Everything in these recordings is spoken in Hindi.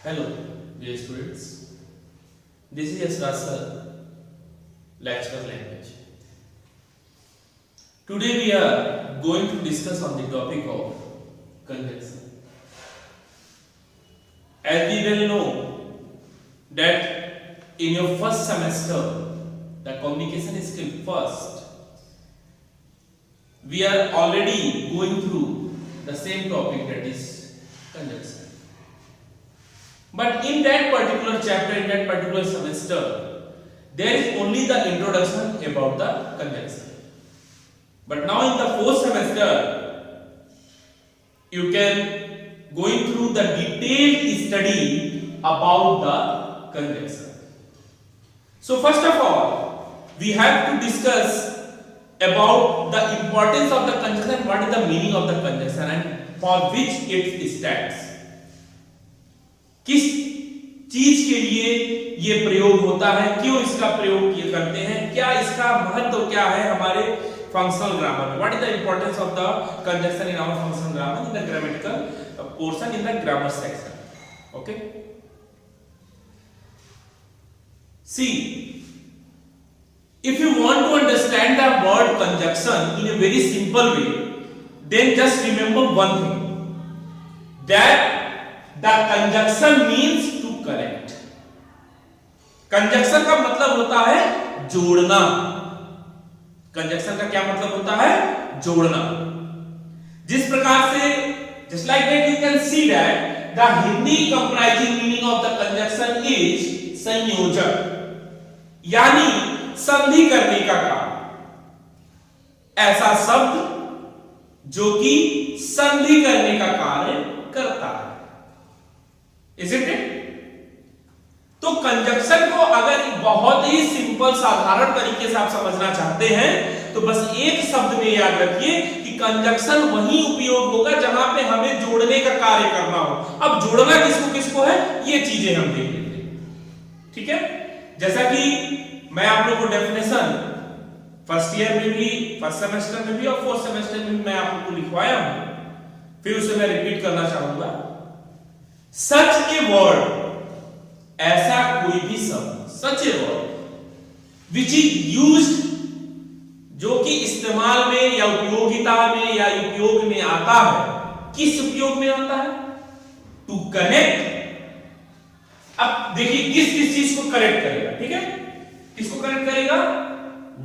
Hello, dear students. This is S. Rasal, lecturer language. Today we are going to discuss on the topic of conjunction. As we well know that in your first semester, the communication skill first, we are already going through the same topic, that is conjunction. But in that particular chapter, in that particular semester, there is only the introduction about the conjunction. But now in the fourth semester, you can going through the detailed study about the conjunction. So first of all, we have to discuss about the importance of the conjunction, what is the meaning of the conjunction and for which it stands. किस चीज के लिए ये प्रयोग होता है, क्यों इसका प्रयोग किए करते हैं, क्या इसका महत्व क्या है हमारे फंक्शनल ग्रामर में. What is the importance of the conjunction in our functional grammar in the grammatical portion in the grammar section. Okay, see if you want to understand the word conjunction in a very simple way, then just remember one thing, that the conjunction means to connect. Conjunction का मतलब होता है जोड़ना. कंजंक्शन का क्या मतलब होता है? जोड़ना. जिस प्रकार से just like that you can see that the Hindi comprising meaning of the conjunction is संयोजक, यानी संधि करने का काम. ऐसा शब्द जो कि संधि करने का कार्य करता है. Isn't it? तो कंजंक्शन को अगर बहुत ही सिंपल साधारण तरीके से आप समझना चाहते हैं तो बस एक शब्द में याद रखिए कि कंजंक्शन वही उपयोग होगा जहां पे हमें जोड़ने का कार्य करना हो. अब जोड़ना किसको किसको है, ये चीजें हम देख लेते हैं. ठीक है, जैसा कि मैं आप लोगों को डेफिनेशन फर्स्ट ईयर में भी, फर्स्ट सेमेस्टर में भी और फोर्थ सेमेस्टर में भी मैं आप लोगों को लिखवाया हूं, फिर उसे मैं रिपीट करना चाहूंगा. सच ए वर्ड, ऐसा कोई भी शब्द, such a word which is used, जो कि इस्तेमाल में या उपयोगिता में या उपयोग में आता है. किस उपयोग में आता है? To connect. अब देखिए किस किस चीज को कनेक्ट करेगा. ठीक है, किसको कनेक्ट करेगा?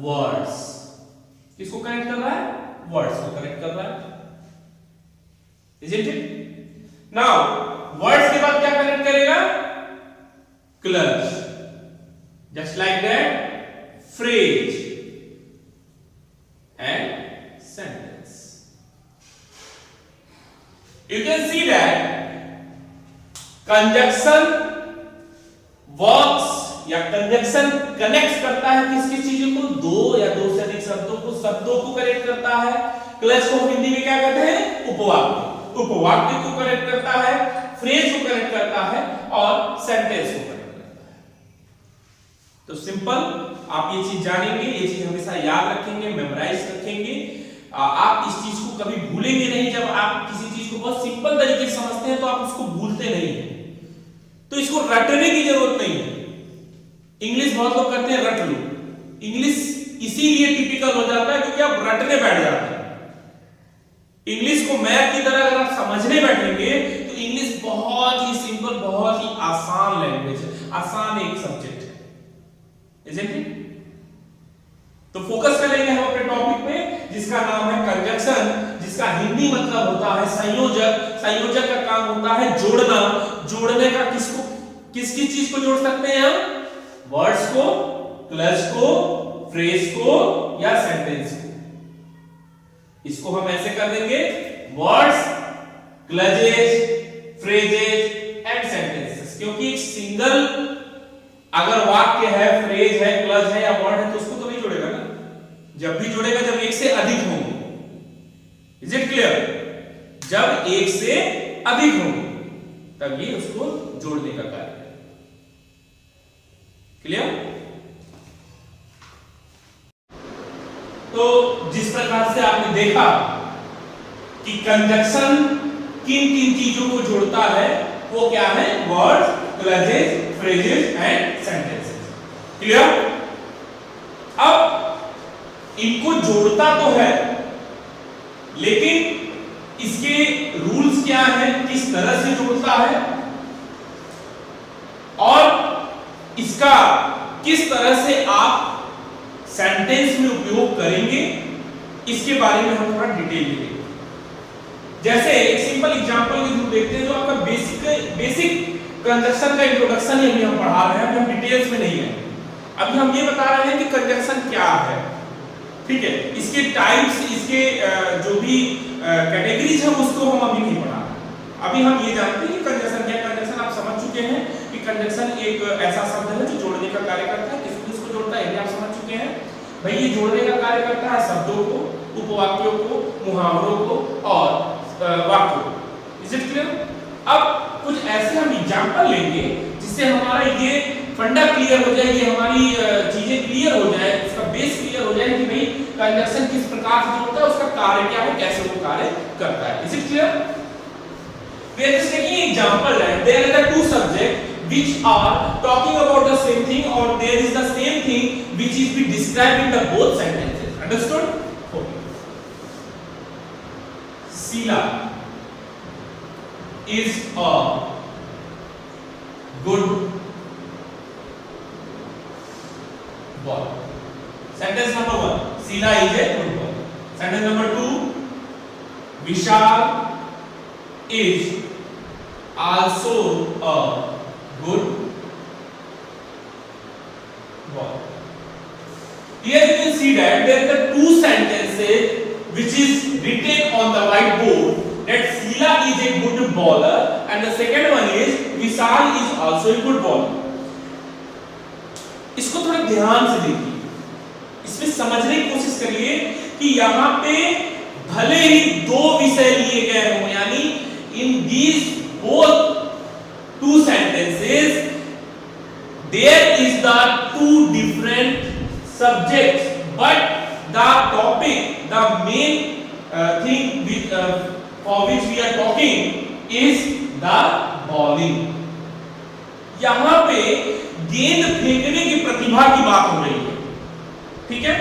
वर्ड्स. किसको कनेक्ट कर रहा है? वर्ड्स को कनेक्ट कर रहा है. Isn't it? Now वर्ड्स के बाद क्या कनेक्ट करेगा? Clutch. Just like that phrase and sentence. You can see that conjunction works या कंजंक्शन कनेक्ट करता है किस किस चीजों को? दो या दो से अधिक शब्दों को कनेक्ट करता है. क्लच को हिंदी में क्या कहते हैं? उपवाक्य. उपवाक्य को कनेक्ट करता है, फ्रेज को कनेक्ट करता है और सेंटेंस को कनेक्ट करता है. तो सिंपल आप ये चीज जानेंगे, ये चीज हमेशा याद रखेंगे, मेमोराइज रखेंगे. आप इस चीज को कभी भूलेंगे नहीं. जब आप किसी चीज को बहुत सिंपल तरीके से समझते हैं तो आप उसको भूलते नहीं हैं. तो इसको रटने की जरूरत नहीं है. इंग्लिश बहुत लोग करते हैं रट लो. इंग्लिश इसीलिए टिपिकल हो जाता है क्योंकि आप रटने बैठ जाते हैं. इंग्लिश को मैथ की तरह अगर आप समझने बैठेंगे तो इंग्लिश बहुत ही सिंपल, बहुत ही आसान लैंग्वेज है, आसान एक सब्जेक्ट है. Isn't it? तो फोकस करेंगे हम अपने टॉपिक पे जिसका नाम है कंजंक्शन, जिसका हिंदी मतलब होता है संयोजक. संयोजक का काम होता है जोड़ना. जोड़ने का किसको किस किस चीज को जोड़ सकते हैं हम? वर्ड्स को, क्लच को, फ्रेज को या सेंटेंस को. इसको हम ऐसे कर देंगे, words, clutches, phrases and sentences. क्योंकि एक सिंगल अगर वाक्य है, फ्रेज है, क्लच है या वर्ड है तो उसको तो नहीं जोड़ेगा ना. जब भी जोड़ेगा जब एक से अधिक होंगे. Is it clear? जब एक से अधिक होंगे तब ये उसको जोड़ने का कार्य है. क्लियर? तो जिस प्रकार से आपने देखा कि कंजंक्शन किन किन चीजों को जोड़ता है, वो क्या है? Words, clauses, phrases and sentences. Clear? अब इनको जोड़ता तो है, लेकिन इसके रूल्स क्या है, किस तरह से जोड़ता है और इसका किस तरह से आप सेंटेंस में उपयोग करेंगे, इसके बारे में हम थोड़ा डिटेल में देखेंगे। जैसे एक सिंपल एग्जांपल के थ्रू देखते हैं, जो आपका बेसिक कंजक्शन का इंट्रोडक्शन ही अभी हम पढ़ा रहे हैं, अभी हम डिटेल्स में नहीं है। अभी हम ये बता रहे हैं कि कंजक्शन क्या है, ठीक है, इसके टाइप्स, इसके जो भी कैटेगरीज है उसको हम अभी नहीं पढ़ा रहे। अभी हम ये जानते हैं कि कंजक्शन क्या है। कंजक्शन आप समझ चुके हैं कि कंजक्शन एक ऐसा शब्द है जो जोड़ने का कार्य करता है। किसको जोड़ता है ये आप समझ चुके हैं। भाई ये जोड़ने का कार्य करता है शब्दों को, उपवाक्यों को, मुहावरों को और वाक्यों को। Is it clear? अब कुछ ऐसे हम एग्जांपल लेंगे जिससे हमारा ये फंडा क्लियर हो जाए, ये हमारी चीजें क्लियर हो जाए, इसका बेस क्लियर हो जाए कि भाई कंजक्शन किस प्रकार से जोड़ता है, उसका कार्य क्या है, कैसे वो कार्य करता है। Is it clear? We are just taking an example, right? There are the two subjects which are talking about the same thing, or there is the same thing which is be described in the both sentences. Understood? Okay. Sheila is a good boy. Sentence number 1. Sheila is a good boy. Sentence number 2. Vishal is also a good boy. Here you can see that there are the two sentences which is written on the whiteboard, that Sheila is a good bowler and the second one is Vishal is also a good bowler. इसको थोड़ा ध्यान से देखिए, इसमें समझने की कोशिश करिए कि यहाँ पे भले ही दो विषय लिए गए हों, यानी in these both two sentences there is the two different subjects, but the topic, the main thing with, for which we are talking is the bowling. यहाँ पे गेंद फेंकने की प्रतिभा की बात हो रही है, ठीक है।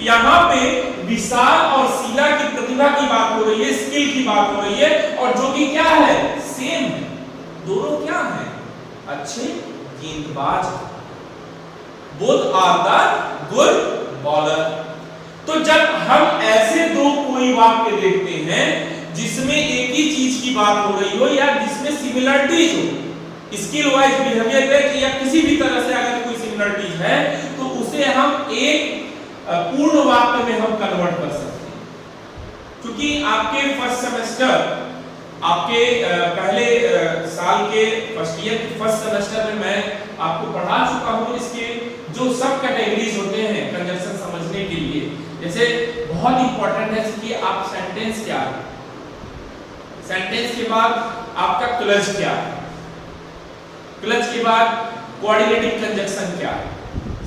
यहाँ पे विशाल और शीला की प्रतिभा की बात हो रही है, स्किल की बात हो रही है, और जो कि क्या है, सेम है। दोनों क्या है, अच्छे गेंदबाज, both are the good bowler. तो जब हम ऐसे दो कोई वाक्य देखते हैं जिसमें एक ही चीज की बात हो रही हो या जिसमें सिमिलरिटीज हो, स्किल वाइज बिहेवियर या किसी भी तरह से अगर कोई सिमिलरिटीज है, तो उसे हम एक पूर्ण वाक्य में हम कन्वर्ट कर सकते हैं। क्योंकि आपके फर्स्ट सेमेस्टर, आपके पहले साल के फर्स्ट ईयर के फर्स्ट सेमेस्टर में मैं आपको पढ़ा चुका हूं इसके जो सब कैटेगरीज होते हैं कंजक्शन समझने के लिए। जैसे बहुत इंपॉर्टेंट है कि आप सेंटेंस क्या है, सेंटेंस के बाद आपका क्लच क्या है, क्लच के बाद कोऑर्डिनेटिंग कंजक्शन क्या है,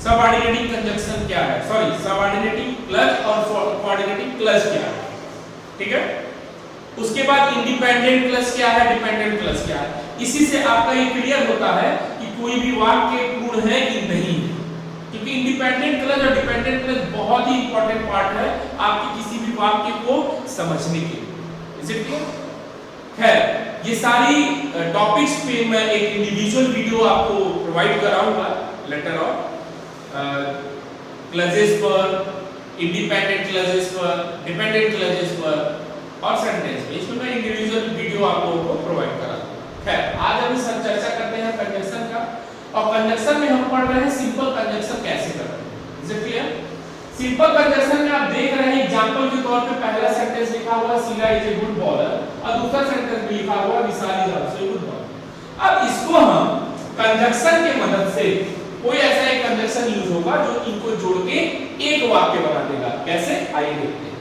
सबऑर्डिनेटिंग कंजक्शन क्या है, सॉरी सबऑर्डिनेटिंग क्लच और कोऑर्डिनेटिंग क्लच क्या है, ठीक है। उसके बाद इंडिपेंडेंट क्लच क्या है, डिपेंडेंट क्लच क्या है। इसी से आपका ये क्लियर होता है कि कोई भी वाक्य पूर्ण है कि नहीं है, क्योंकि इंडिपेंडेंट क्लच और डिपेंडेंट क्लच बहुत ही इंपॉर्टेंट पार्ट है आपके किसी भी वाक्य को समझने के लिए। Is it clear? खैर, ये सारी टॉपिक्स पे मैं एक इंडिविजुअल वीडियो आपको प्रोवाइड कराऊंगा लेटर ऑन, क्लजेस पर, इंडिपेंडेंट क्लजेस पर, डिपेंडेंट क्लजेस पर और सेंटेंस पे, इसमें मैं इंडिविजुअल वीडियो आप लोगों को प्रोवाइड करा दूंगा। खैर, आज हम सब चर्चा करते हैं कंजक्शन का, और कंजक्शन में हम पढ़ रहे हैं सिंपल कंजक्शन कैसे करते हैं। Is it clear? Simple conjunction में आप देख रहे हैं एग्जांपल के तौर पे पहला सेंटेंस लिखा हुआ Sheela is a good bowler और दूसरा सेंटेंस में लिखा हुआ Vishal is also a good bowler. अब इसको हम कंजक्शन की मदद से कोई ऐसा एक कंजक्शन यूज होगा जो इनको जोड़ के एक वाक्य बना देगा। कैसे, आइए देखते हैं।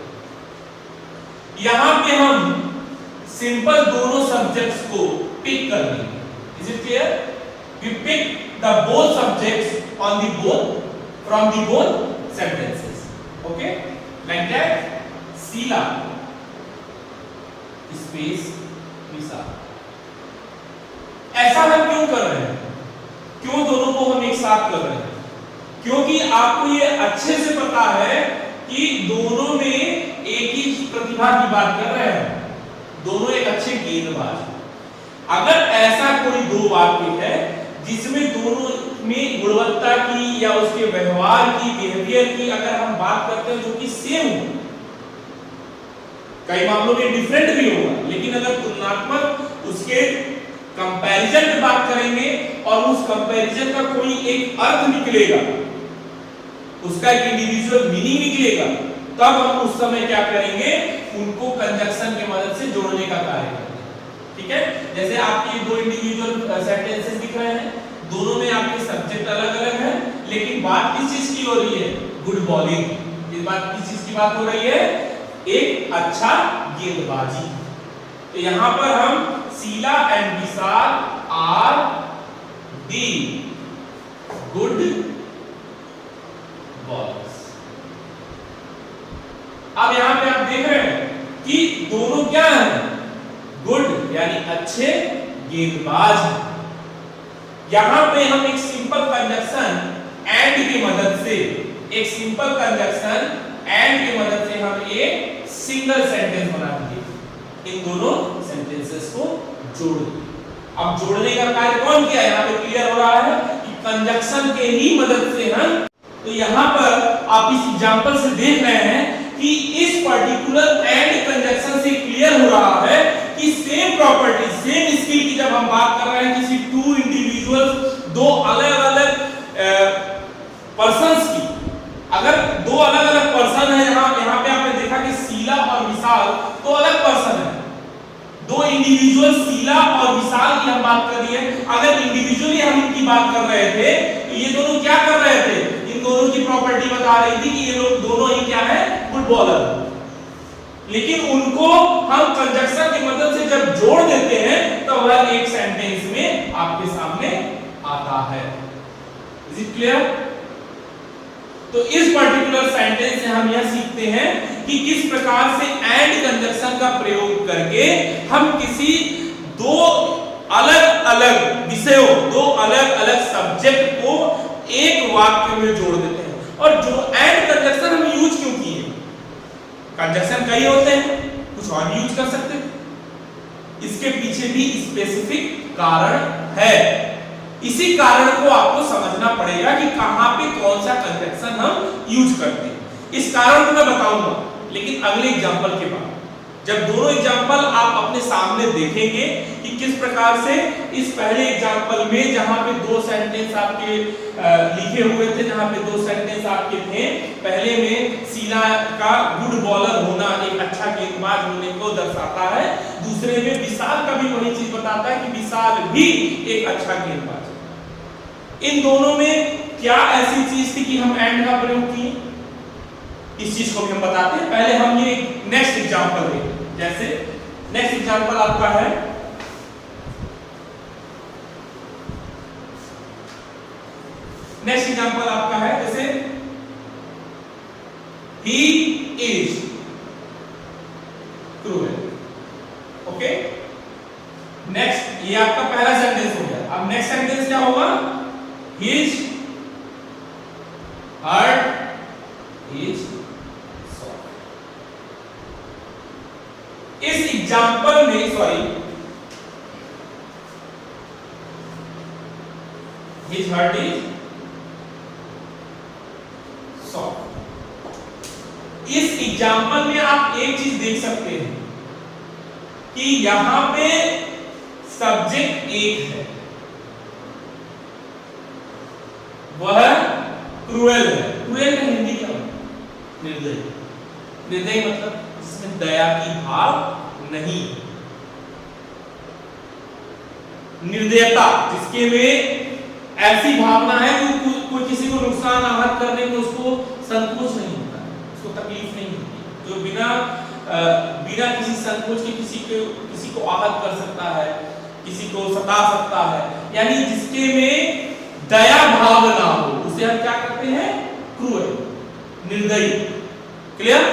यहां पे हम सिंपल दोनों सब्जेक्ट्स को पिक कर लेंगे। Is it clear? We pick the both subjects on the both from the both sentences, okay, like that. Sheila space Vishal, ऐसा हम क्यों कर रहे हैं, क्यों दोनों को हम एक साथ कर रहे हैं? क्योंकि आपको ये अच्छे से पता है कि दोनों में एक ही प्रतिभा की बात कर रहे हैं, दोनों एक अच्छे गेंदबाज हैं। अगर ऐसा कोई दो वाक्य है जिसमें दोनों में गुणवत्ता की या उसके व्यवहार की, बिहेवियर की अगर हम बात करते हैं जो कि सेम हो, कई मामलों में डिफरेंट भी होगा, लेकिन अगर तुलनात्मक उसके कंपैरिजन में बात करेंगे और उस कंपैरिजन का कोई एक अर्थ निकलेगा, उसका एक इंडिविजुअल मीनिंग निकलेगा, तब हम उस समय क्या करेंगे, उनको कंजक्शन की मदद से जोड़ने का कार्य करेंगे। ठीक है, जैसे आपके दो इंडिविजुअल सेंटेंसेस दिख रहे हैं, दोनों में आपके सब्जेक्ट अलग अलग है, लेकिन बात किस चीज की हो रही है? Good bowling. इस बात किस चीज की बात हो रही है? एक अच्छा गेंदबाजी। तो यहां पर हम Sheela and Vishal are the good bowlers. अब यहां पे आप देख रहे हैं कि दोनों क्या हैं? गुड यानी अच्छे गेंदबाज हैं। यहां पे हम एक सिंपल कंजक्शन एंड की मदद से, एक सिंपल कंजक्शन एंड की मदद से हम एक सिंगल सेंटेंस बना दिए, इन दोनों सेंटेंसेस को जोड़ दिए। अब जोड़ने का कार्य कौन किया? यहां पे क्लियर हो रहा है कि कंजक्शन के ही मदद से हम, तो यहां पर आप इस एग्जांपल से देख रहे हैं कि इस पर्टिकुलर एंड कंजक्शन से क्लियर हो रहा है कि सेम प्रॉपर्टी, सेम स्किल की जब हम बात कर रहे हैं किसी टू इंडिविजुअल्स, दो अलग-अलग पर्संस की, अगर दो अलग-अलग पर्सन है, यहां पे आपने देखा कि शीला और विशाल दो अलग पर्सन है, दो इंडिविजुअल शीला और विशाल की हम बात कर रही है। अगर इंडिविजुअली हम इनकी बात कर रहे थे तो ये दोनों क्या कर रहे थे? इन दोनों की प्रॉपर्टी बता रही थी कि ये लोग दोनों ही क्या है? Good bowler. लेकिन उनको हम कंजक्शन की मदद से जब जोड़ देते हैं तो वह एक सेंटेंस में आपके सामने आता है। Is it clear? तो इस पर्टिकुलर सेंटेंस से हम यह सीखते हैं कि किस प्रकार से एंड कंजक्शन का प्रयोग करके हम किसी दो अलग-अलग विषयों, दो अलग-अलग सब्जेक्ट को एक वाक्य में जोड़ देते हैं। और जो एंड कंजक्शन हम यूज क्यों किए? कंजक्शन कई होते हैं, कुछ और भी यूज कर सकते हैं, इसके पीछे भी स्पेसिफिक कारण है। इसी कारण को आपको समझना पड़ेगा कि कहां पे कौन सा कंजक्शन हम यूज करते हैं। इस कारण को मैं बताऊंगा, लेकिन अगले एग्जांपल के बाद, जब दोनों एग्जांपल आप अपने सामने देखेंगे कि किस प्रकार से इस पहले एग्जांपल में जहां पे दो सेंटेंस आपके लिखे हुए थे, जहां पे दो सेंटेंस आपके थे, पहले में शीला का गुड बॉलर होना, एक अच्छा गेंदबाज होने को दर्शाता है, दूसरे में विशाल का भी वही चीज बताता है कि विशाल भी एक अच्छा गेंदबाज है। इन दोनों में क्या ऐसी चीज थी कि हम एंड का प्रयोग किए? इस चीज को भी हम बताते हैं। पहले हम ये नेक्स्ट एग्जांपल देखें। जैसे नेक्स्ट एग्जांपल आपका है, नेक्स्ट एग्जांपल आपका है जैसे he is cruel. Okay, next ये आपका पहला सेंटेंस हो गया। अब नेक्स्ट सेंटेंस क्या होगा? His heart is soft। इस एग्जांपल में, sorry, his heart is soft। इस एग्जांपल में आप एक चीज देख सकते हैं कि यहां पे सब्जेक्ट एक है, वह क्रूएल है। क्रूएल का हिंदी क्या है? निर्दयी। निर्दयी मतलब जिसमें दया की भाव नहीं, निर्दयता, जिसके में ऐसी भावना है कि कोई किसी को नुकसान आहत करने में उसको संकोच नहीं होता, उसको तकलीफ नहीं होती, जो बिना किसी संकोच के किसी को आहत कर सकता है, किसी को सता सकता है, यानी जिसके में दया भाव ना हो, उसे हम क्या कहते हैं? क्रूएल, निर्दयी। क्लियर?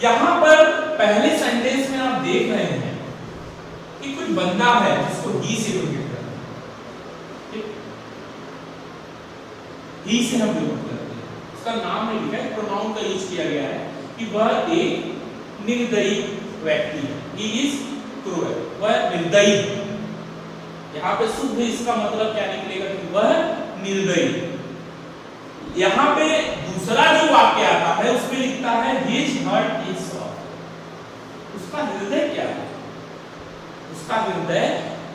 यहां पर पहले सेंटेंस में आप देख रहे हैं कि कोई बंदा है जिसको ही से डिनोट करते हैं, ठीक, ही से हम डिनोट करते हैं, उसका नाम नहीं लिखा है, प्रोनाउन का यूज किया गया है कि वह एक निर्दयी व्यक्ति है, ही इज क्रूअल, वह निर्दयी। यहाँ पे शुद्ध इसका मतलब क्या निकलेगा कि वह निर्दयी। यहाँ पे दूसरा जो वाक्य आता है उसमें लिखता है his heart is soft, उसका हृदय क्या है, उसका हृदय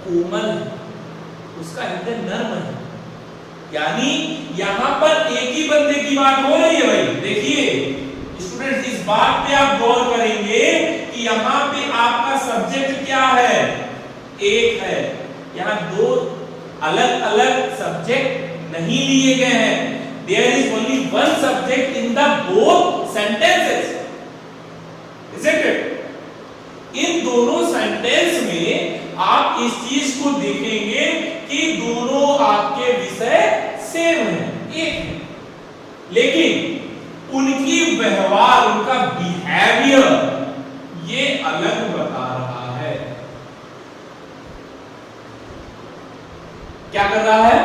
कोमल है, उसका हृदय नर्म है। यानी यहाँ पर एक ही बंदे की बात हो रही है भाई। देखिए स्टूडेंट्स, इस बात पे आप गौर करेंगे कि यहाँ पे आपका सब्जेक्ट क्या है, एक है, यहाँ दो अलग अलग सब्जेक्ट नहीं लिए गए हैं। There is only one subject in the both sentences, isn't it? इन दोनों सेंटेंस में आप इस चीज को देखेंगे कि दोनों आपके विषय सेम है, एक है, लेकिन उनकी व्यवहार, उनका बिहेवियर ये अलग बता रहा है। क्या कर रहा है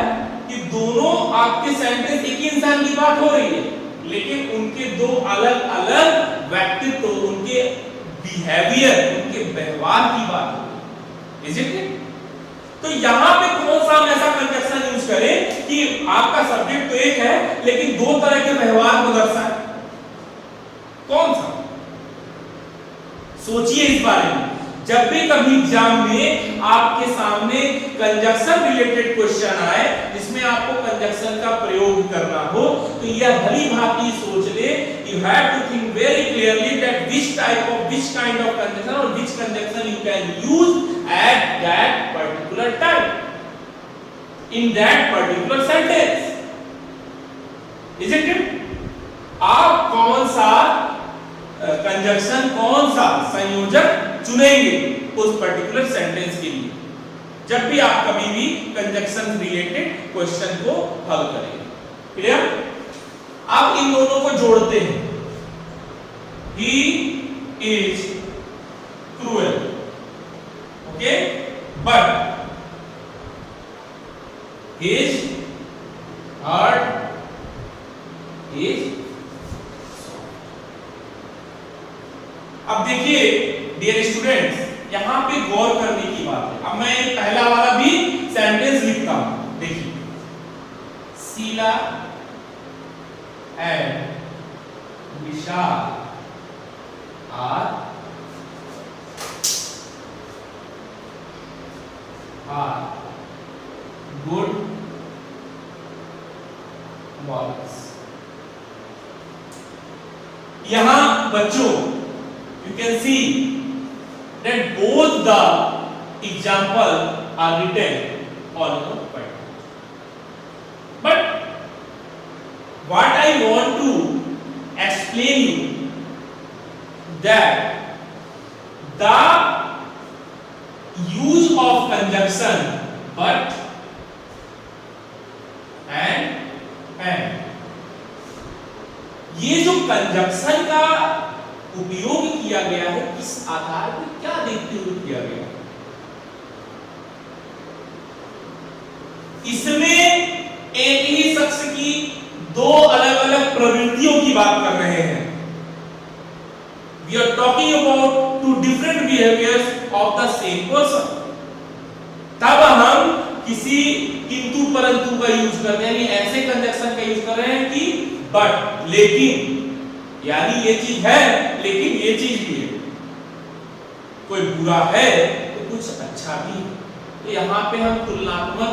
कि दोनों आपके सेंटेंस एक ही इंसान की बात हो रही है, लेकिन उनके दो अलग अलग व्यक्तित्व, उनके बिहेवियर, उनके व्यवहार की बात हो रही है। Is it? तो यहां पे कौन सा हम ऐसा कंजक्शन यूज करें कि आपका सब्जेक्ट तो एक है लेकिन दो तरह के व्यवहार को दर्शाए? कौन सा? सोचिए इस बारे में। जब भी कभी एग्जाम में आपके सामने कंजक्शन रिलेटेड क्वेश्चन आए जिसमें आपको कंजक्शन का प्रयोग करना हो, तो यह भली भांति सोच ले, you have to think very clearly that which type of which kind of conjunction और which conjunction you can use at that particular time in that particular sentence. Is it? आप कौन सा कंजक्शन, कौन सा संयोजक चुनेंगे उस पर्टिकुलर सेंटेंस के लिए, जब भी आप कभी भी कंजक्शन रिलेटेड क्वेश्चन को हल करेंगे। क्लियर? आप इन दोनों को जोड़ते हैं, he is cruel, okay, but his heart is soft। अब देखिए डियर स्टूडेंट्स, यहां पे गौर करने की बात है। अब मैं पहला वाला भी सेंटेंस लिखता हूं। देखिए, Sheela and Vishal are good boys. यहां बच्चों you can see that both the example are written on the whiteboard, but what I want to explain you that the use of conjunction but and ये जो कंजक्शन का उपयोग किया गया है, किस आधार पर, क्या देखते हुए किया गया? इसमें एक ही शख्स की दो अलग अलग प्रवृत्तियों की बात कर रहे हैं। We are talking about two different behaviors of the same person। तब हम किसी किंतु परंतु का यूज कर रहे हैं, यानी ऐसे कंजक्शन का यूज कर रहे हैं कि बट, लेकिन, यानी ये चीज है लेकिन ये चीज भी है, कोई बुरा है तो कुछ अच्छा भी है। तो यहाँ पे हम तुलनात्मक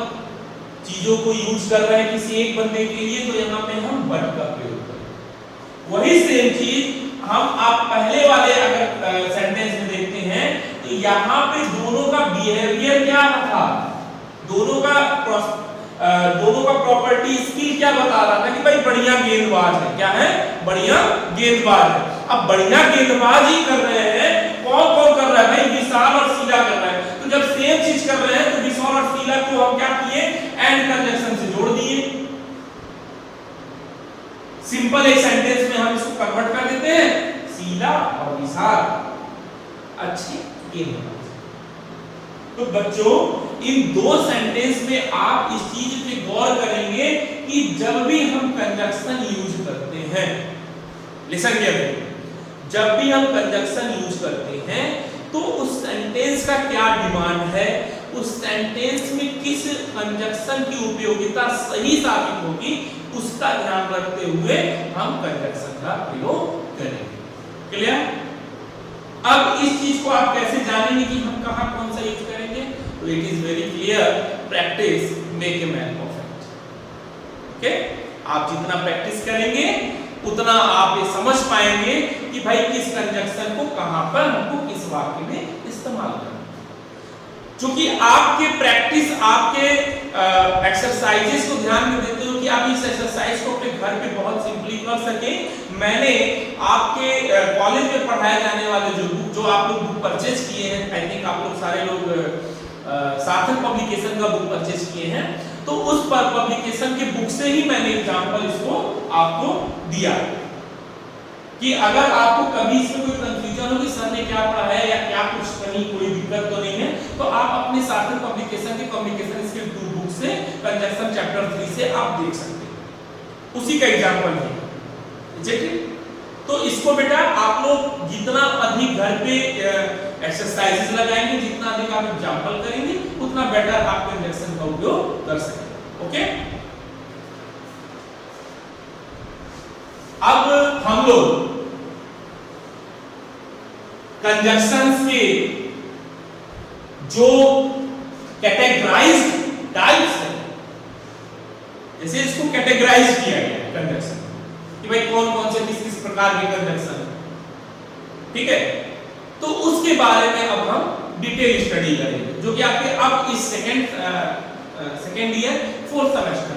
चीजों को यूज कर रहे हैं किसी एक बंदे के लिए, तो यहाँ पे हम बट का प्रयोग करें। वही सेम चीज हम आप पहले वाले अगर सेंटेंस में देखते हैं तो यहाँ पे दोनों का बिहेवियर क्या था, दोनों का प्रॉपर्टी स्किल क्या बता रहा था कि भाई बढ़िया गेंदबाज है। क्या है? बढ़िया गेंदबाज है। अब बढ़िया गेंदबाज ही कर रहे हैं, कौन कौन कर रहा है भाई? विशाल और शीला कर रहा है। तो जब सेम चीज कर रहे हैं तो विशाल और शीला को हम क्या किए? एंड कंजक्शन से जोड़ दिए। सिंपल एक सेंटेंस में हम इसको कन्वर्ट कर देते हैं, शीला और विशाल अच्छे गेंदबाज। तो बच्चों इन दो सेंटेंस में आप इस चीज पे गौर करेंगे कि जब भी हम कंजक्शन यूज करते हैं, लिसन केयरफुली, जब भी हम कंजक्शन यूज करते हैं तो उस सेंटेंस का क्या डिमांड है, उस सेंटेंस में किस कंजक्शन की उपयोगिता सही साबित होगी, उसका ध्यान रखते हुए हम कंजक्शन का प्रयोग करेंगे। क्लियर? अब इस चीज को आप कैसे जानेंगे कि हम कहां कौन सा यूज करेंगे? तो it is very clear, practice make a man perfect. Okay, आप जितना प्रैक्टिस करेंगे उतना आप ये समझ पाएंगे कि भाई किस कंजक्शन को कहां पर हमको किस वाक्य में इस्तेमाल करना। क्योंकि आपके प्रैक्टिस, आपके एक्सरसाइजेस को ध्यान में देते हुए कि आप इस एक्सरसाइज को अपने घर पे बहुत सिंपली कर सके, मैंने आपके कॉलेज में पढ़ाए जाने वाले जो आप लोग बुक परचेज किए हैं, आई थिंक आप लोग सारे लोग सार्थक पब्लिकेशन का बुक परचेज किए हैं, तो उस पब्लिकेशन के बुक से ही मैंने एग्जांपल इसको आपको दिया कि अगर आपको कभी इसमें कोई कंफ्यूजन हो कि सर ने क्या पढ़ा है या क्या कुछ कहीं कोई दिक्कत तो नहीं है, तो आप अपने सार्थक पब्लिकेशन के कम्युनिकेशन स्किल 2 बुक से कंजक्शन चैप्टर 3 से आप देख सकते हैं, उसी का एग्जांपल है। तो इसको बेटा आप लोग जितना अधिक घर पे एक्सरसाइजेस लगाएंगे, जितना अधिक आप एग्जांपल करेंगे, उतना बेटर आप कंजक्शन का उपयोग कर सकेंगे। ओके, अब हम लोग कंजक्शंस के जो कैटेगराइज्ड टाइप्स हैं, जैसे इसको कैटेगराइज किया गया है कंजक्शन कि भाई कौन कौन से किस किस प्रकार के कंजक्शन है, ठीक है, तो उसके बारे में अब हम डिटेल स्टडी करेंगे, जो कि आपके अब इस सेकेंड ईयर 4th सेमेस्टर।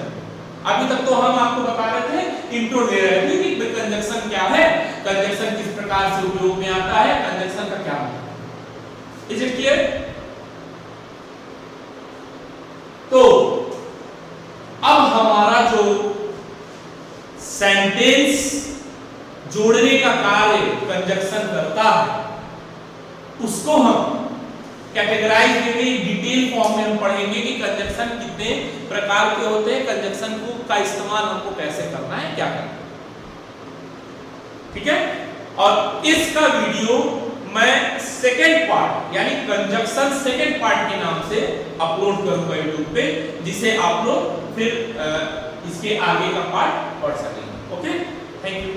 अभी तक तो हम आपको बता रहे थे, इंट्रो दे रहे थे कि कंजक्शन क्या है, कंजक्शन किस प्रकार से उपयोग में आता है, कंजक्शन का क्या मतलब। Is it clear? तो अब हमारा जो सेंटेंस जोड़ने का कार्य कंजक्शन करता है, उसको हम कैटेगराइज में डिटेल फॉर्म में हम पढ़ेंगे कि कंजक्शन कितने प्रकार के होते हैं, कंजक्शन को का इस्तेमाल हमको कैसे करना है, क्या करना है, ठीक है। और इसका वीडियो मैं सेकेंड पार्ट यानी कंजक्शन सेकेंड पार्ट के नाम से अपलोड करूंगा YouTube पे, जिसे आप लोग फिर इसके आगे का पार्ट पढ़ सकेंगे। Okay, thank you.